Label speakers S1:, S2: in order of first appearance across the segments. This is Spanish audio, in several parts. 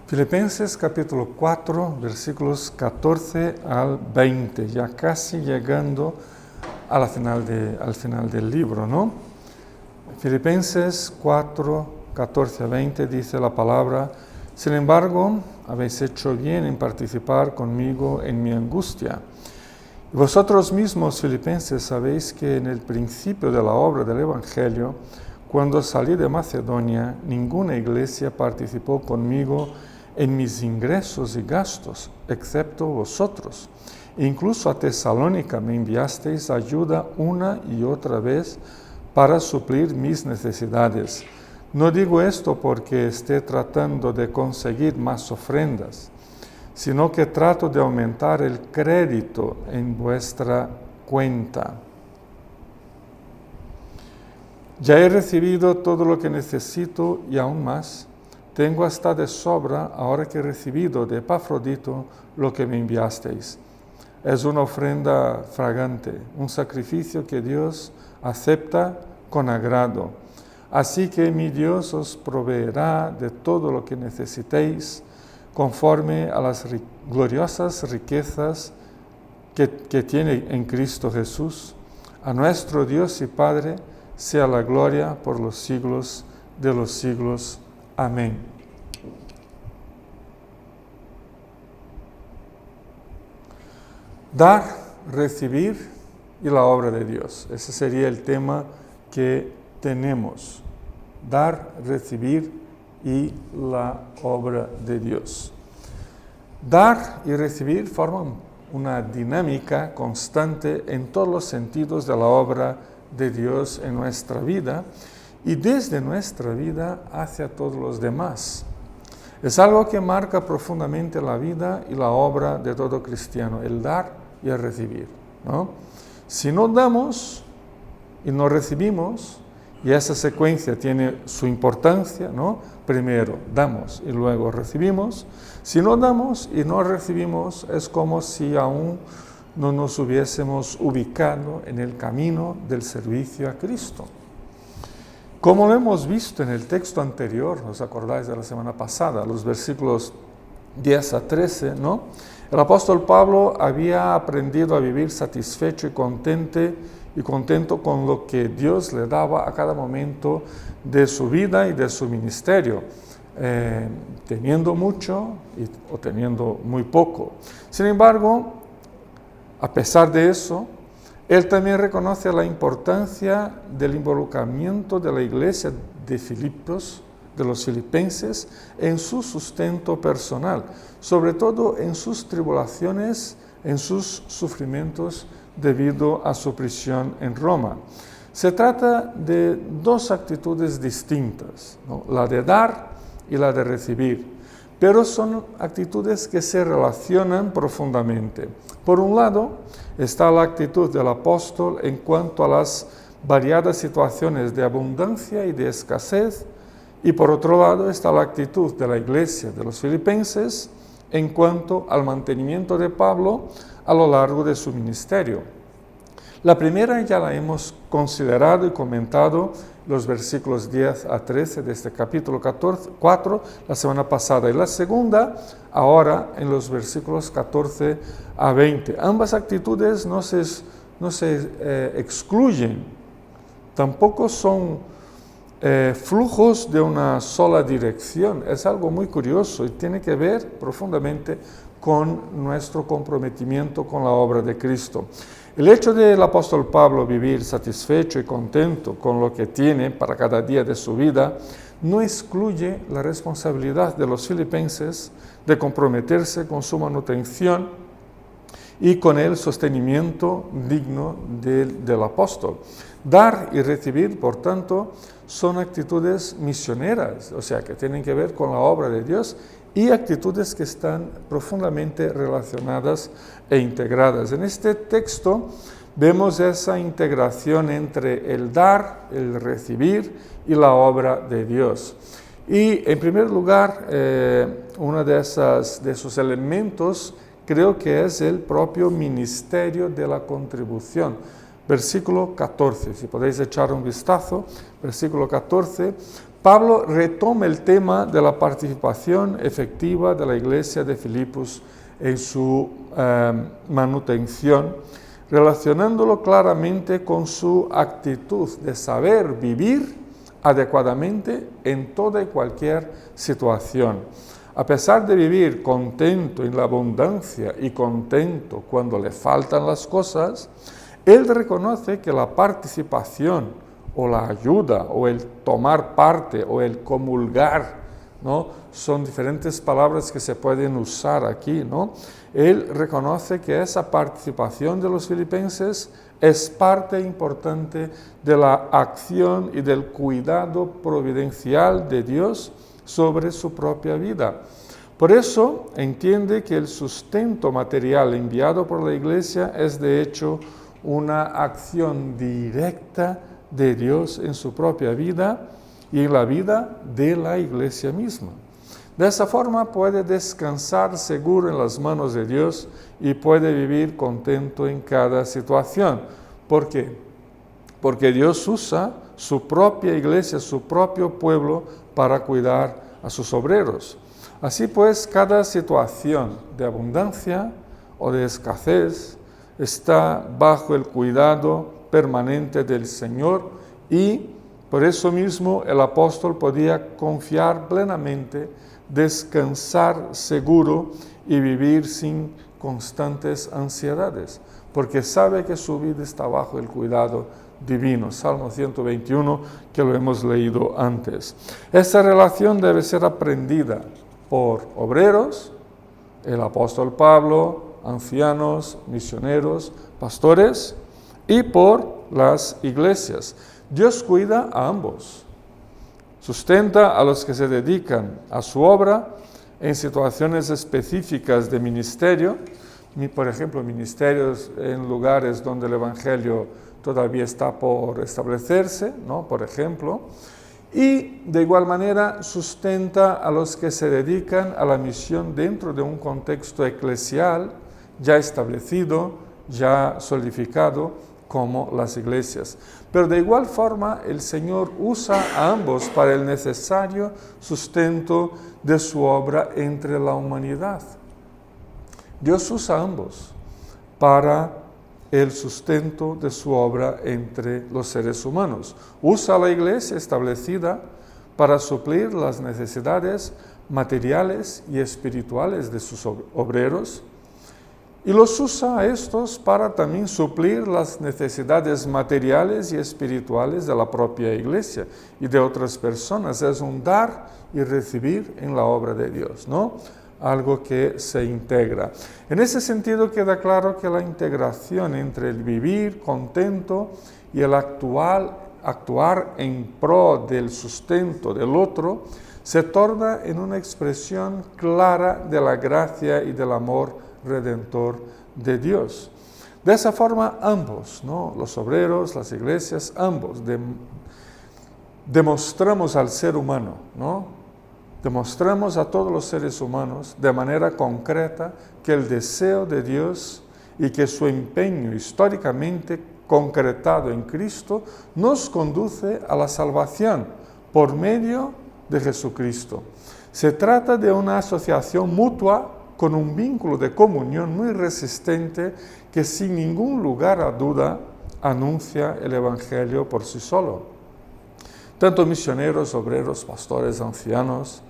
S1: Filipenses capítulo 4, versículos 14 al 20, ya casi llegando al final del libro, ¿no? Filipenses 4, 14 a 20 dice la palabra: sin embargo, habéis hecho bien en participar conmigo en mi angustia. Y vosotros mismos, filipenses, sabéis que en el principio de la obra del Evangelio, cuando salí de Macedonia, ninguna iglesia participó conmigo en mis ingresos y gastos, excepto vosotros. Incluso a Tesalónica me enviasteis ayuda una y otra vez para suplir mis necesidades. No digo esto porque esté tratando de conseguir más ofrendas, sino que trato de aumentar el crédito en vuestra cuenta. Ya he recibido todo lo que necesito y aún más. Tengo hasta de sobra ahora que he recibido de Epafrodito lo que me enviasteis. Es una ofrenda fragante, un sacrificio que Dios acepta con agrado. Así que mi Dios os proveerá de todo lo que necesitéis, conforme a las gloriosas riquezas que tiene en Cristo Jesús. A nuestro Dios y Padre sea la gloria por los siglos de los siglos. Amén. Dar, recibir y la obra de Dios. Ese sería el tema que tenemos. Dar, recibir y la obra de Dios. Dar y recibir forman una dinámica constante en todos los sentidos de la obra de Dios en nuestra vida y desde nuestra vida hacia todos los demás. Es algo que marca profundamente la vida y la obra de todo cristiano, el dar y el recibir, ¿no? Si no damos y no recibimos, y esa secuencia tiene su importancia, ¿no? Primero damos y luego recibimos. Si no damos y no recibimos, es como si aún no nos hubiésemos ubicado en el camino del servicio a Cristo. Como lo hemos visto en el texto anterior, ¿os acordáis de la semana pasada? Los versículos 10 a 13, ¿no? El apóstol Pablo había aprendido a vivir satisfecho y contento con lo que Dios le daba a cada momento de su vida y de su ministerio, teniendo mucho o teniendo muy poco. Sin embargo, a pesar de eso, él también reconoce la importancia del involucramiento de la iglesia de Filipos, de los filipenses, en su sustento personal, sobre todo en sus tribulaciones, en sus sufrimientos debido a su prisión en Roma. Se trata de dos actitudes distintas, ¿no? La de dar y la de recibir, pero son actitudes que se relacionan profundamente. Por un lado, está la actitud del apóstol en cuanto a las variadas situaciones de abundancia y de escasez, y por otro lado está la actitud de la iglesia de los filipenses en cuanto al mantenimiento de Pablo a lo largo de su ministerio. La primera ya la hemos considerado y comentado los versículos 10 a 13 de este capítulo 4 la semana pasada, y la segunda ahora en los versículos 14 a 20. Ambas actitudes no se excluyen, tampoco son flujos de una sola dirección. Es algo muy curioso y tiene que ver profundamente con nuestro comprometimiento con la obra de Cristo. El hecho del apóstol Pablo vivir satisfecho y contento con lo que tiene para cada día de su vida no excluye la responsabilidad de los filipenses de comprometerse con su manutención y con el sostenimiento digno del apóstol. Dar y recibir, por tanto, son actitudes misioneras, o sea, que tienen que ver con la obra de Dios y actitudes que están profundamente relacionadas e integradas. En este texto vemos esa integración entre el dar, el recibir y la obra de Dios. Y en primer lugar, uno de esos elementos creo que es el propio ministerio de la contribución. Versículo 14, si podéis echar un vistazo, versículo 14, Pablo retoma el tema de la participación efectiva de la iglesia de Filipos en su manutención, relacionándolo claramente con su actitud de saber vivir adecuadamente en toda y cualquier situación. A pesar de vivir contento en la abundancia y contento cuando le faltan las cosas, él reconoce que la participación o la ayuda o el tomar parte o el comulgar, ¿no? Son diferentes palabras que se pueden usar aquí, ¿no? Él reconoce que esa participación de los filipenses es parte importante de la acción y del cuidado providencial de Dios sobre su propia vida. Por eso entiende que el sustento material enviado por la iglesia es de hecho una acción directa de Dios en su propia vida y en la vida de la iglesia misma. De esa forma puede descansar seguro en las manos de Dios y puede vivir contento en cada situación. ¿Por qué? Porque Dios usa su propia iglesia, su propio pueblo, para cuidar a sus obreros. Así pues, cada situación de abundancia o de escasez está bajo el cuidado permanente del Señor y por eso mismo el apóstol podía confiar plenamente, descansar seguro y vivir sin constantes ansiedades, porque sabe que su vida está bajo el cuidado divino. Salmo 121, que lo hemos leído antes. Esta relación debe ser aprendida por obreros, el apóstol Pablo, ancianos, misioneros, pastores, y por las iglesias. Dios cuida a ambos. Sustenta a los que se dedican a su obra en situaciones específicas de ministerio, por ejemplo, ministerios en lugares donde el Evangelio todavía está por establecerse, ¿no? Por ejemplo, y de igual manera sustenta a los que se dedican a la misión dentro de un contexto eclesial ya establecido, ya solidificado, como las iglesias. Pero de igual forma el Señor usa a ambos para el necesario sustento de su obra entre la humanidad. Dios usa a ambos para el sustento de su obra entre los seres humanos. Usa a la iglesia establecida para suplir las necesidades materiales y espirituales de sus obreros, y los usa a estos para también suplir las necesidades materiales y espirituales de la propia iglesia y de otras personas. Es un dar y recibir en la obra de Dios, ¿no? Algo que se integra. En ese sentido queda claro que la integración entre el vivir contento y el actuar en pro del sustento del otro se torna en una expresión clara de la gracia y del amor redentor de Dios. De esa forma ambos, ¿no? Los obreros, las iglesias, ambos demostramos al ser humano, ¿no? Demostramos a todos los seres humanos de manera concreta que el deseo de Dios y que su empeño históricamente concretado en Cristo nos conduce a la salvación por medio de Jesucristo. Se trata de una asociación mutua con un vínculo de comunión muy resistente que sin ningún lugar a duda anuncia el Evangelio por sí solo. Tanto misioneros, obreros, pastores, ancianos,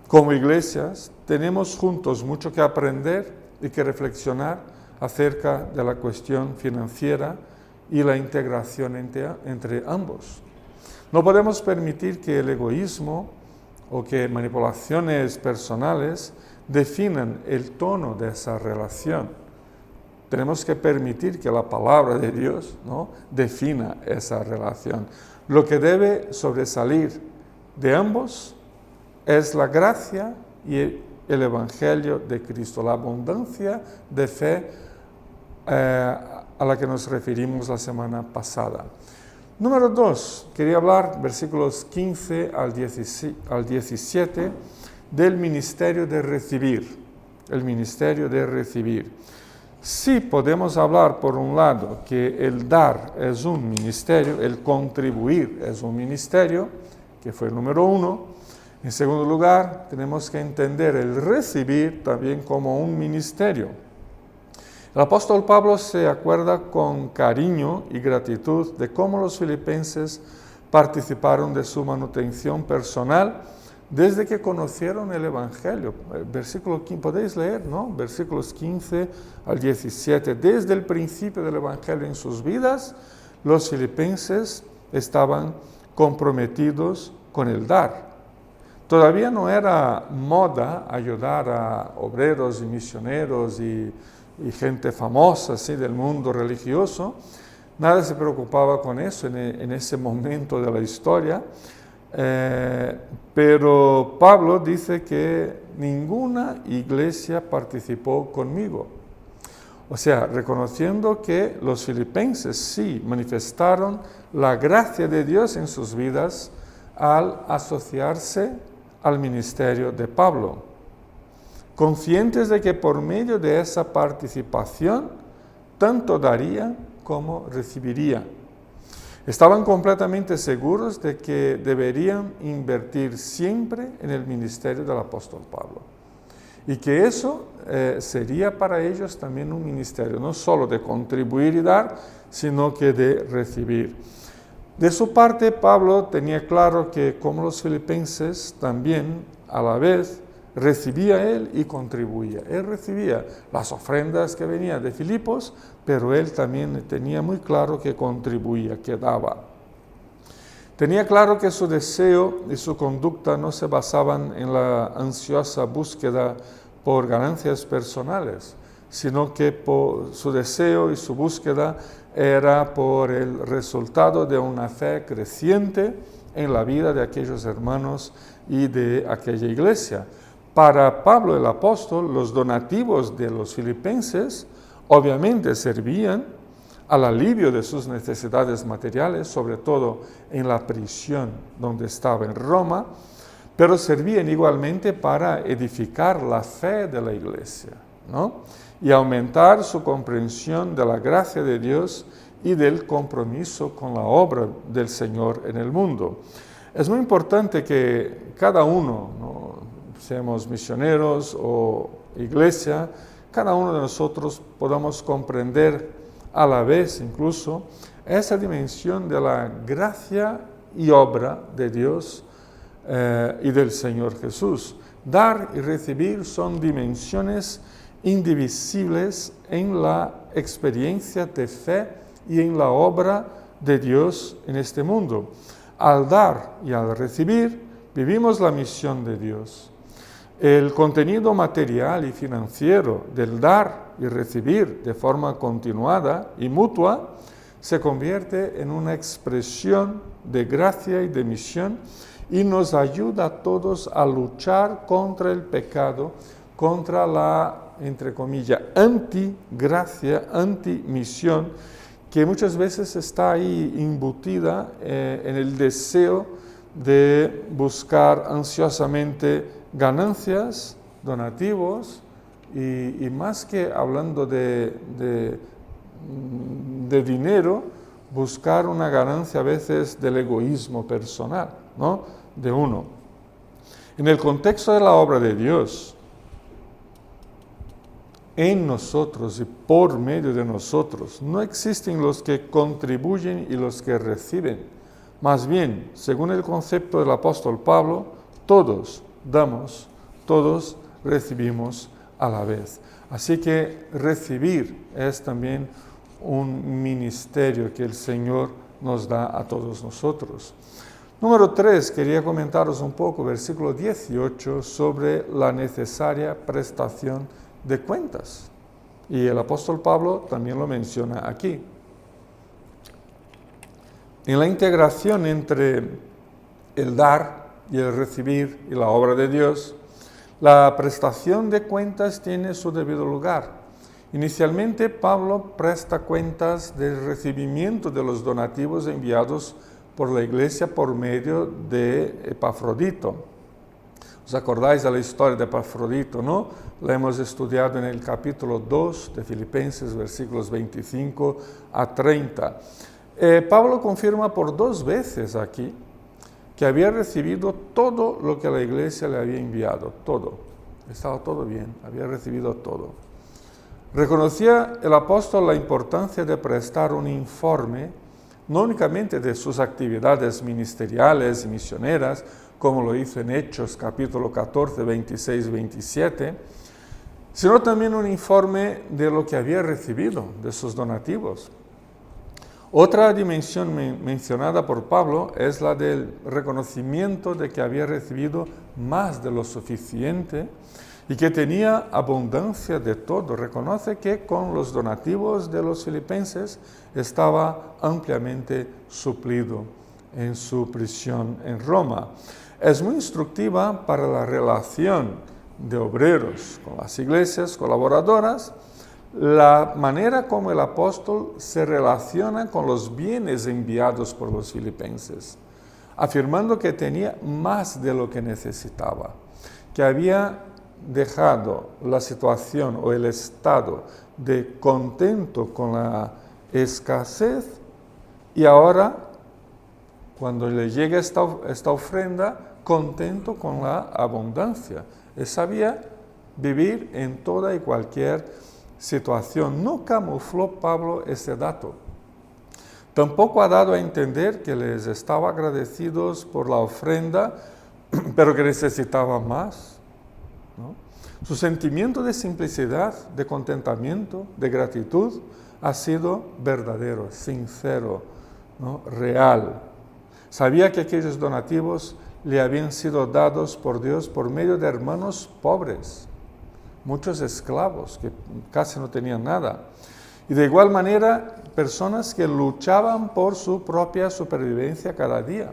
S1: como iglesias, tenemos juntos mucho que aprender y que reflexionar acerca de la cuestión financiera y la integración entre ambos. No podemos permitir que el egoísmo o que manipulaciones personales definan el tono de esa relación. Tenemos que permitir que la palabra de Dios, ¿no?, defina esa relación. Lo que debe sobresalir de ambos es la gracia y el Evangelio de Cristo, la abundancia de fe a la que nos referimos la semana pasada. Número 2, quería hablar, versículos 15 al 17, del ministerio de recibir, el ministerio de recibir. Sí podemos hablar, por un lado, que el dar es un ministerio, el contribuir es un ministerio, que fue el número 1. En segundo lugar, tenemos que entender el recibir también como un ministerio. El apóstol Pablo se acuerda con cariño y gratitud de cómo los filipenses participaron de su manutención personal desde que conocieron el Evangelio. Versículo 15, podéis leer, ¿no? Versículos 15 al 17. Desde el principio del Evangelio en sus vidas, los filipenses estaban comprometidos con el dar. Todavía no era moda ayudar a obreros y misioneros y gente famosa así del mundo religioso. Nadie se preocupaba con eso en ese momento de la historia. Pero Pablo dice que ninguna iglesia participó conmigo. O sea, reconociendo que los filipenses sí manifestaron la gracia de Dios en sus vidas al asociarse al ministerio de Pablo, conscientes de que por medio de esa participación tanto daría como recibiría. Estaban completamente seguros de que deberían invertir siempre en el ministerio del apóstol Pablo y que eso sería para ellos también un ministerio, no solo de contribuir y dar, sino que de recibir. De su parte, Pablo tenía claro que como los filipenses también a la vez recibía él y contribuía. Él recibía las ofrendas que venían de Filipos, pero él también tenía muy claro que contribuía, que daba. Tenía claro que su deseo y su conducta no se basaban en la ansiosa búsqueda por ganancias personales, sino que su deseo y su búsqueda era por el resultado de una fe creciente en la vida de aquellos hermanos y de aquella iglesia. Para Pablo el apóstol, los donativos de los filipenses obviamente servían al alivio de sus necesidades materiales, sobre todo en la prisión donde estaba en Roma, pero servían igualmente para edificar la fe de la iglesia, ¿no? Y aumentar su comprensión de la gracia de Dios y del compromiso con la obra del Señor en el mundo. Es muy importante que cada uno, ¿no?, seamos misioneros o iglesia, cada uno de nosotros podamos comprender a la vez incluso esa dimensión de la gracia y obra de Dios y del Señor Jesús. Dar y recibir son dimensiones indivisibles en la experiencia de fe y en la obra de Dios en este mundo. Al dar y al recibir, vivimos la misión de Dios. El contenido material y financiero del dar y recibir de forma continuada y mutua se convierte en una expresión de gracia y de misión y nos ayuda a todos a luchar contra el pecado, contra la, entre comillas, antigracia, antimisión, que muchas veces está ahí embutida en el deseo de buscar ansiosamente ganancias, donativos, y más que hablando de dinero, buscar una ganancia a veces del egoísmo personal, ¿no?, de uno. En el contexto de la obra de Dios, en nosotros y por medio de nosotros, no existen los que contribuyen y los que reciben. Más bien, según el concepto del apóstol Pablo, todos damos, todos recibimos a la vez. Así que recibir es también un ministerio que el Señor nos da a todos nosotros. Número 3, quería comentaros un poco, versículo 18, sobre la necesaria prestación de cuentas. Y el apóstol Pablo también lo menciona aquí. En la integración entre el dar y el recibir y la obra de Dios, la prestación de cuentas tiene su debido lugar. Inicialmente, Pablo presta cuentas del recibimiento de los donativos enviados por la iglesia por medio de Epafrodito. ¿Os acordáis de la historia de Epafrodito, no? La hemos estudiado en el capítulo 2 de Filipenses, versículos 25 a 30. Pablo confirma por 2 veces aquí que había recibido todo lo que la iglesia le había enviado, todo. Estaba todo bien, había recibido todo. Reconocía el apóstol la importancia de prestar un informe, no únicamente de sus actividades ministeriales y misioneras, como lo hizo en Hechos capítulo 14, 26, 27, sino también un informe de lo que había recibido, de sus donativos. Otra dimensión mencionada por Pablo es la del reconocimiento de que había recibido más de lo suficiente y que tenía abundancia de todo. Reconoce que con los donativos de los filipenses estaba ampliamente suplido en su prisión en Roma. Es muy instructiva para la relación de obreros con las iglesias colaboradoras, la manera como el apóstol se relaciona con los bienes enviados por los filipenses, afirmando que tenía más de lo que necesitaba, que había dejado la situación o el estado de contento con la escasez y ahora, cuando le llega esta ofrenda, contento con la abundancia. Él sabía vivir en toda y cualquier situación. No camufló Pablo ese dato. Tampoco ha dado a entender que les estaba agradecidos por la ofrenda, pero que necesitaba más, ¿no? Su sentimiento de simplicidad, de contentamiento, de gratitud, ha sido verdadero, sincero, ¿no? Real. Sabía que aquellos donativos le habían sido dados por Dios por medio de hermanos pobres, muchos esclavos que casi no tenían nada. Y de igual manera, personas que luchaban por su propia supervivencia cada día.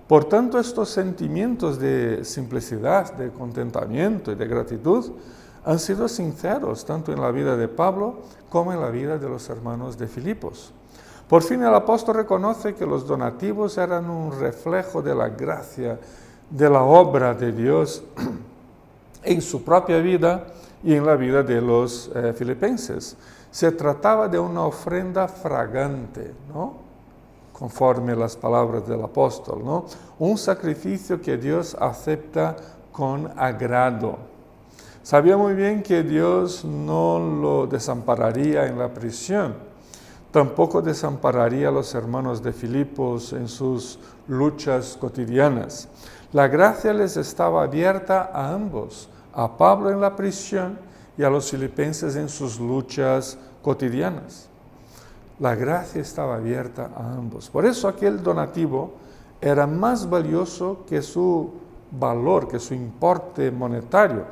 S1: Por tanto, estos sentimientos de simplicidad, de contentamiento y de gratitud han sido sinceros tanto en la vida de Pablo como en la vida de los hermanos de Filipos. Por fin el apóstol reconoce que los donativos eran un reflejo de la gracia, de la obra de Dios en su propia vida y en la vida de los filipenses. Se trataba de una ofrenda fragante, ¿no? Conforme las palabras del apóstol, ¿no? Un sacrificio que Dios acepta con agrado. Sabía muy bien que Dios no lo desampararía en la prisión, tampoco desampararía a los hermanos de Filipos en sus luchas cotidianas. La gracia les estaba abierta a ambos, a Pablo en la prisión y a los filipenses en sus luchas cotidianas. La gracia estaba abierta a ambos. Por eso aquel donativo era más valioso que su valor, que su importe monetario,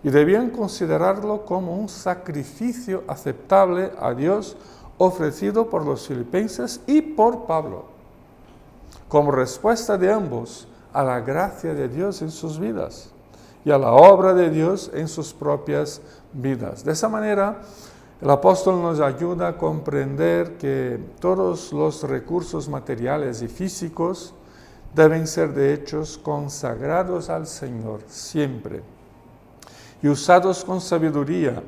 S1: y debían considerarlo como un sacrificio aceptable a Dios ofrecido por los filipenses y por Pablo, como respuesta de ambos a la gracia de Dios en sus vidas y a la obra de Dios en sus propias vidas. De esa manera, el apóstol nos ayuda a comprender que todos los recursos materiales y físicos deben ser de hechos consagrados al Señor siempre y usados con sabiduría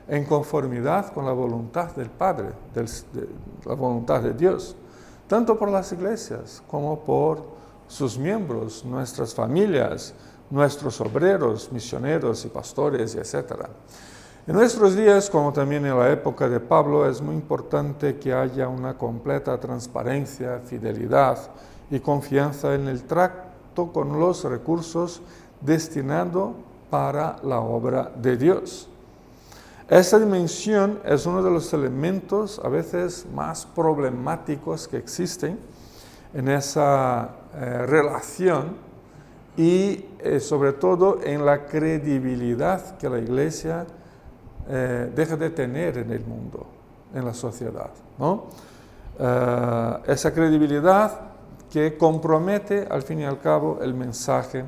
S1: en conformidad con la voluntad del Padre, la voluntad de Dios, tanto por las iglesias como por sus miembros, nuestras familias, nuestros obreros, misioneros y pastores, etc. En nuestros días, como también en la época de Pablo, es muy importante que haya una completa transparencia, fidelidad y confianza en el trato con los recursos destinados para la obra de Dios. Esta dimensión es uno de los elementos a veces más problemáticos que existen en esa relación y sobre todo en la credibilidad que la iglesia deja de tener en el mundo, en la sociedad, ¿no? Esa credibilidad que compromete al fin y al cabo el mensaje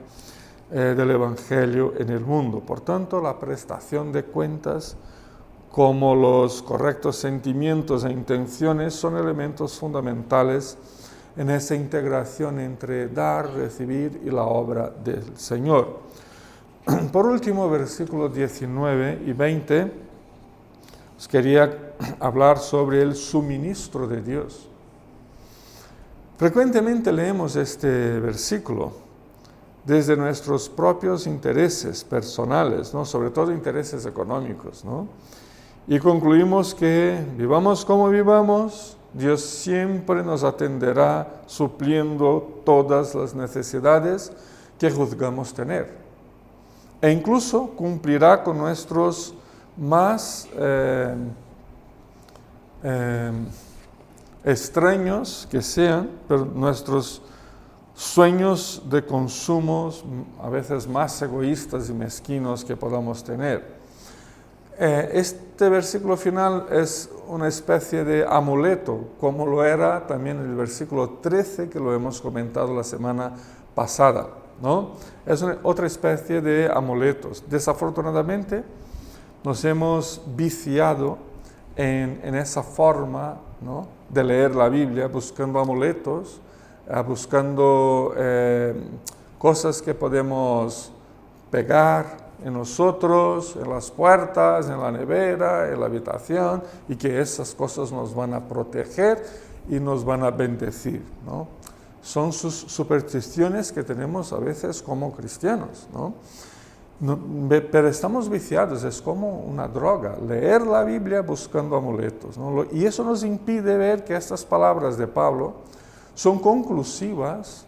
S1: del Evangelio en el mundo. Por tanto, la prestación de cuentas como los correctos sentimientos e intenciones son elementos fundamentales en esa integración entre dar, recibir y la obra del Señor. Por último, versículos 19 y 20, os quería hablar sobre el suministro de Dios. Frecuentemente leemos este versículo desde nuestros propios intereses personales, ¿no? Sobre todo intereses económicos, ¿no? Y concluimos que vivamos como vivamos, Dios siempre nos atenderá supliendo todas las necesidades que juzgamos tener. E incluso cumplirá con nuestros más extraños que sean, pero nuestros sueños de consumos a veces más egoístas y mezquinos que podamos tener. Este versículo final es una especie de amuleto, como lo era también el versículo 13 que lo hemos comentado la semana pasada, ¿no? Es otra especie de amuletos. Desafortunadamente nos hemos viciado en esa forma, ¿no?, de leer la Biblia, buscando amuletos, buscando cosas que podemos pegar en nosotros, en las puertas, en la nevera, en la habitación, y que esas cosas nos van a proteger y nos van a bendecir, ¿no? Son sus supersticiones que tenemos a veces como cristianos, ¿no? Pero estamos viciados, es como una droga, leer la Biblia buscando amuletos, ¿no? Y eso nos impide ver que estas palabras de Pablo son conclusivas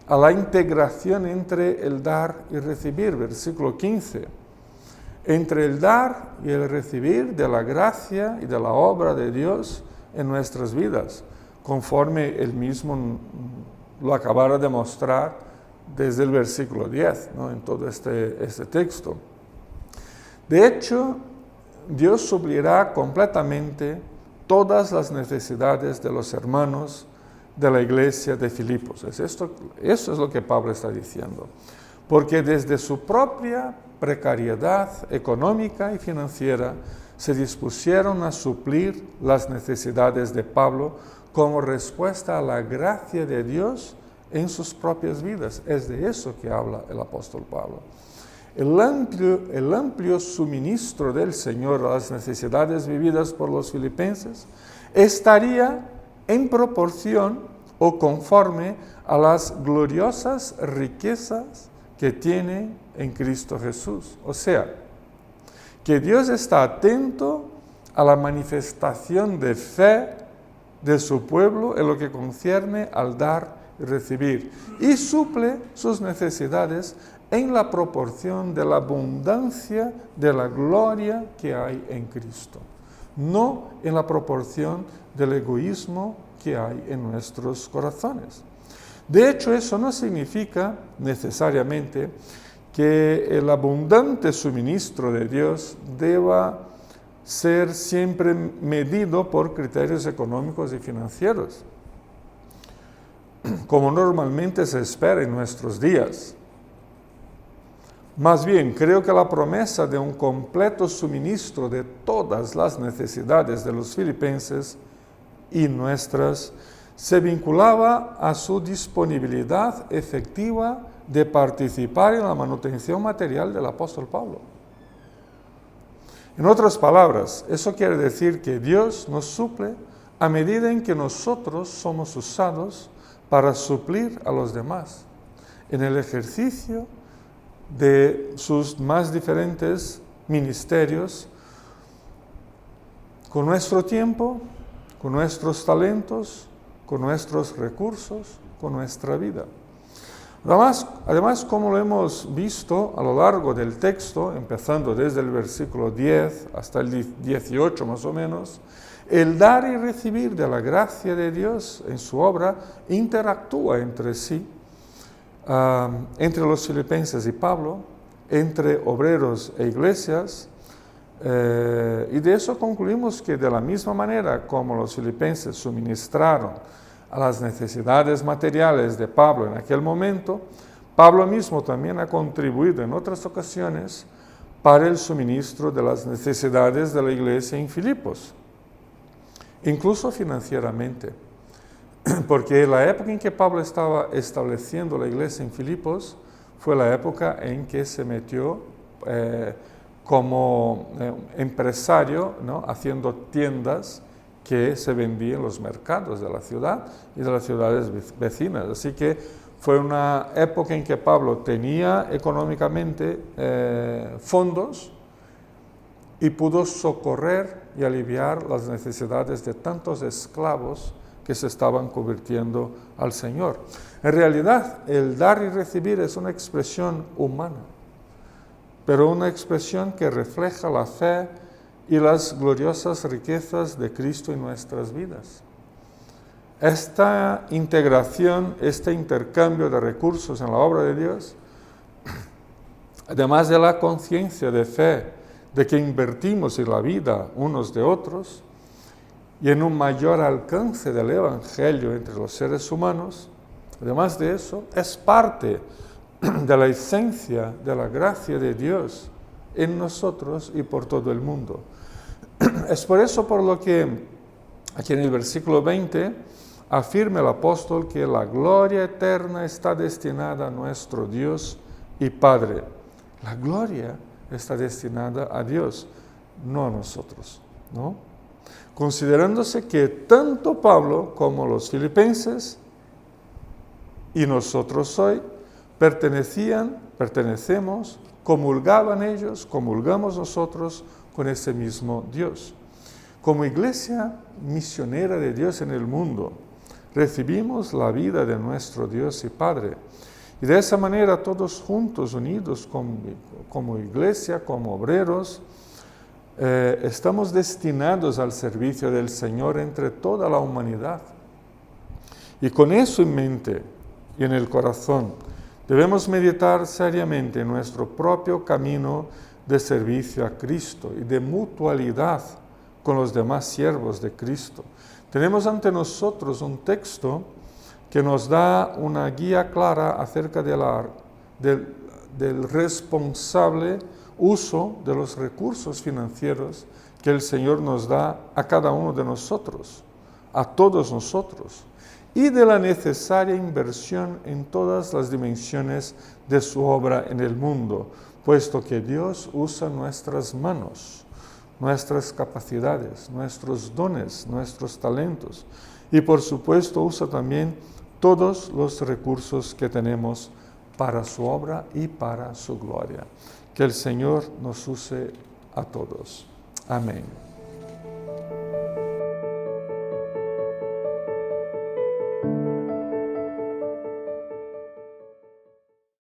S1: a la integración entre el dar y recibir, versículo 15. Entre el dar y el recibir de la gracia y de la obra de Dios en nuestras vidas, conforme él mismo lo acabara de mostrar desde el versículo 10, ¿no?, en todo este texto. De hecho, Dios suplirá completamente todas las necesidades de los hermanos de la iglesia de Filipos. Eso es lo que Pablo está diciendo. Porque desde su propia precariedad económica y financiera se dispusieron a suplir las necesidades de Pablo como respuesta a la gracia de Dios en sus propias vidas. Es de eso que habla el apóstol Pablo. El amplio suministro del Señor a las necesidades vividas por los filipenses estaría en proporción o conforme a las gloriosas riquezas que tiene en Cristo Jesús. O sea, que Dios está atento a la manifestación de fe de su pueblo en lo que concierne al dar y recibir, y suple sus necesidades en la proporción de la abundancia de la gloria que hay en Cristo, no en la proporción del egoísmo que hay en nuestros corazones. De hecho, eso no significa necesariamente que el abundante suministro de Dios deba ser siempre medido por criterios económicos y financieros, como normalmente se espera en nuestros días. Más bien, creo que la promesa de un completo suministro de todas las necesidades de los filipenses y nuestras se vinculaba a su disponibilidad efectiva de participar en la manutención material del apóstol Pablo. En otras palabras, eso quiere decir que Dios nos suple a medida en que nosotros somos usados para suplir a los demás en el ejercicio de sus más diferentes ministerios, con nuestro tiempo, con nuestros talentos, con nuestros recursos, con nuestra vida. Además, como lo hemos visto a lo largo del texto, empezando desde el versículo 10 hasta el 18 más o menos, el dar y recibir de la gracia de Dios en su obra interactúa entre sí, entre los filipenses y Pablo, entre obreros e iglesias, y de eso concluimos que de la misma manera como los filipenses suministraron a las necesidades materiales de Pablo en aquel momento, Pablo mismo también ha contribuido en otras ocasiones para el suministro de las necesidades de la iglesia en Filipos, incluso financieramente, porque la época en que Pablo estaba estableciendo la iglesia en Filipos fue la época en que se metió como empresario, ¿no?, haciendo tiendas que se vendía en los mercados de la ciudad y de las ciudades vecinas. Así que fue una época en que Pablo tenía económicamente fondos y pudo socorrer y aliviar las necesidades de tantos esclavos que se estaban convirtiendo al Señor. En realidad, el dar y recibir es una expresión humana, pero una expresión que refleja la fe y las gloriosas riquezas de Cristo en nuestras vidas. Esta integración, este intercambio de recursos en la obra de Dios, además de la conciencia de fe de que invertimos en la vida unos de otros y en un mayor alcance del Evangelio entre los seres humanos, además de eso, es parte de la esencia de la gracia de Dios en nosotros y por todo el mundo. Es por eso por lo que aquí en el versículo 20 afirma el apóstol que la gloria eterna está destinada a nuestro Dios y Padre. La gloria está destinada a Dios, no a nosotros, ¿no? Considerándose que tanto Pablo como los filipenses y nosotros hoy pertenecemos, comulgaban ellos, comulgamos nosotros con ese mismo Dios. Como iglesia misionera de Dios en el mundo, recibimos la vida de nuestro Dios y Padre. Y de esa manera todos juntos, unidos como iglesia, como obreros, estamos destinados al servicio del Señor entre toda la humanidad. Y con eso en mente y en el corazón, debemos meditar seriamente en nuestro propio camino de servicio a Cristo y de mutualidad con los demás siervos de Cristo. Tenemos ante nosotros un texto que nos da una guía clara acerca del responsable uso de los recursos financieros que el Señor nos da a cada uno de nosotros, a todos nosotros, y de la necesaria inversión en todas las dimensiones de su obra en el mundo, puesto que Dios usa nuestras manos, nuestras capacidades, nuestros dones, nuestros talentos, y por supuesto usa también todos los recursos que tenemos para su obra y para su gloria. Que el Señor nos use a todos. Amén.